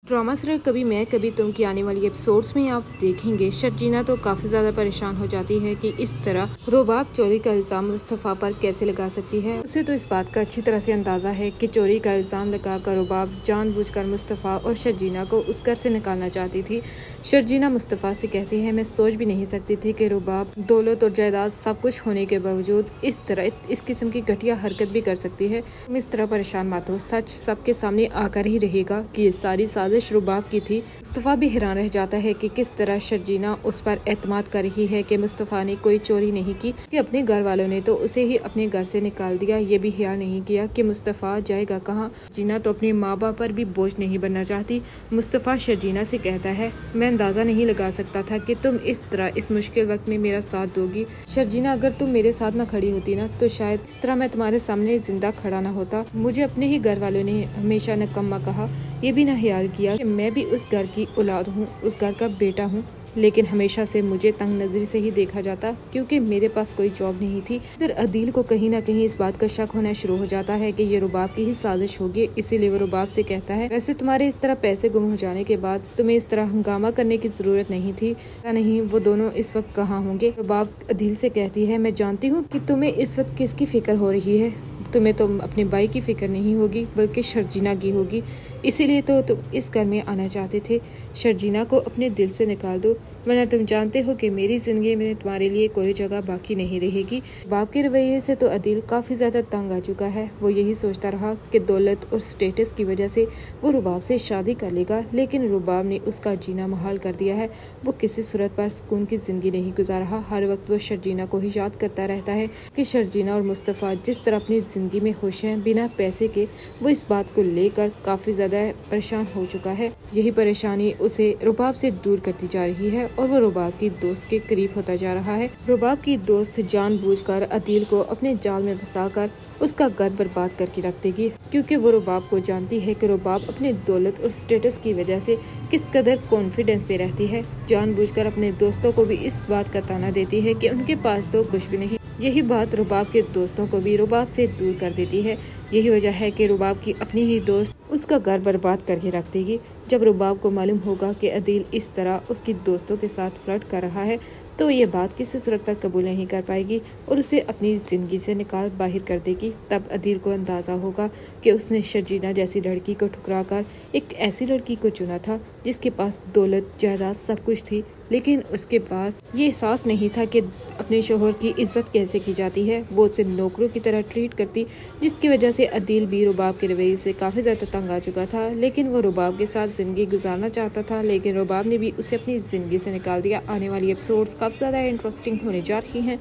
Drama serial कभी मैं कभी तुम की आने वाली एपिसोड्स में आप देखेंगे शर्जीना तो काफी ज्यादा परेशान हो जाती है कि इस तरह रुबाब चोरी का इल्जाम मुस्तफा पर कैसे लगा सकती है। उसे तो इस बात का अच्छी तरह से अंदाजा है कि चोरी का इल्जाम लगाकर रुबाब जानबूझकर मुस्तफा और शर्जीना को उस घर से निकालना चाहती थी। शर्जीना मुस्तफा से कहती है, मैं सोच भी नहीं सकती थी कि रुबाब दौलत और जायदाद सब कुछ होने के बावजूद इस तरह इस किस्म की घटिया हरकत भी कर सकती है। तुम इस तरह परेशान मत हो, सच सबके सामने आकर ही रहेगा कि ये सारी साजिश रुबाब की थी। मुस्तफा भी हैरान रह जाता है कि किस तरह शर्जीना उस पर एतमाद कर रही है कि मुस्तफा ने कोई चोरी नहीं की, कि अपने घर वालों ने तो उसे ही अपने घर से निकाल दिया। ये भी ख्याल नहीं किया कि मुस्तफा जाएगा कहाँ। शर्जीना तो अपने माँ बाप पर भी बोझ नहीं बनना चाहती। मुस्तफा शर्जीना से कहता है, मैं अंदाजा नहीं लगा सकता था कि तुम इस तरह इस मुश्किल वक्त में मेरा साथ दोगी। शर्जीना, अगर तुम मेरे साथ न खड़ी होती ना तो शायद इस तरह मैं तुम्हारे सामने जिंदा खड़ा न होता। मुझे अपने ही घर वालों ने हमेशा निकम्मा कहा, ये भी न ख्याल किया कि मैं भी उस घर की औलाद हूँ, उस घर का बेटा हूँ। लेकिन हमेशा से मुझे तंग नजरी से ही देखा जाता क्योंकि मेरे पास कोई जॉब नहीं थी। फिर अदील को कहीं ना कहीं इस बात का शक होना शुरू हो जाता है कि ये रुबाब की ही साजिश होगी। इसीलिए वो रुबाब से कहता है, वैसे तुम्हारे इस तरह पैसे गुम हो जाने के बाद तुम्हें इस तरह हंगामा करने की जरूरत नहीं थी। नहीं, वो दोनों इस वक्त कहाँ होंगे। रुबाब अदील से कहती है, मैं जानती हूँ कि तुम्हें इस वक्त किसकी फिक्र हो रही है। तुम्हें तो अपने भाई की फिक्र नहीं होगी बल्कि शर्जीना की होगी। इसीलिए तो तुम इस घर में आना चाहते थे। शर्जीना को अपने दिल से निकाल दो, वरना तुम जानते हो कि मेरी जिंदगी में तुम्हारे लिए कोई जगह बाकी नहीं रहेगी। बाप के रवैये से तो अदील काफी ज्यादा तंग आ चुका है। वो यही सोचता रहा कि दौलत और स्टेटस की वजह से वो रुबाब से शादी कर लेगा, लेकिन रुबाब ने उसका जीना मुहाल कर दिया है। वो किसी सूरत पर सुकून की जिंदगी नहीं गुजार रहा। हर वक्त वो शर्जीना को ही याद करता रहता है कि शर्जीना और मुस्तफा जिस तरह अपनी जिंदगी में खुश हैं बिना पैसे के, वो इस बात को लेकर काफी ज्यादा परेशान हो चुका है। यही परेशानी उसे रुबाब से दूर करती जा रही है और वो रुबाब की दोस्त के करीब होता जा रहा है। रुबाब की दोस्त जानबूझकर अदील को अपने जाल में फंसाकर उसका घर बर्बाद करके रख देगी, क्योंकि वो रुबाब को जानती है कि रुबाब अपने दौलत और स्टेटस की वजह से किस कदर कॉन्फिडेंस पे रहती है। जानबूझकर अपने दोस्तों को भी इस बात का ताना देती है कि उनके पास तो कुछ भी नहीं। यही बात रुबाब के दोस्तों को भी रुबाब से दूर कर देती है। यही वजह है कि रुबाब की अपनी ही दोस्त उसका घर बर्बाद करके रख देगी। जब रुबाब को मालूम होगा कि अदील इस तरह उसकी दोस्तों के साथ फ्लर्ट कर रहा है तो ये बात किसी सूरत पर कबूल नहीं कर पाएगी और उसे अपनी जिंदगी से निकाल बाहर कर देगी। तब अदील को अंदाजा होगा कि उसने शर्जीना जैसी लड़की को ठुकराकर एक ऐसी लड़की को चुना था जिसके पास दौलत जायदाद सब कुछ थी, लेकिन उसके पास ये एहसास नहीं था कि अपने शोहर की इज्जत कैसे की जाती है। वो उसे नौकरों की तरह ट्रीट करती, जिसकी वजह से अदील भी रुबाब के रवैये से काफी ज्यादा तंग आ चुका था। लेकिन वो रुबाब के साथ जिंदगी गुजारना चाहता था, लेकिन रुबाब ने भी उसे अपनी जिंदगी से निकाल दिया। आने वाली एपिसोड्स काफी ज्यादा इंटरेस्टिंग होने जा रही हैं।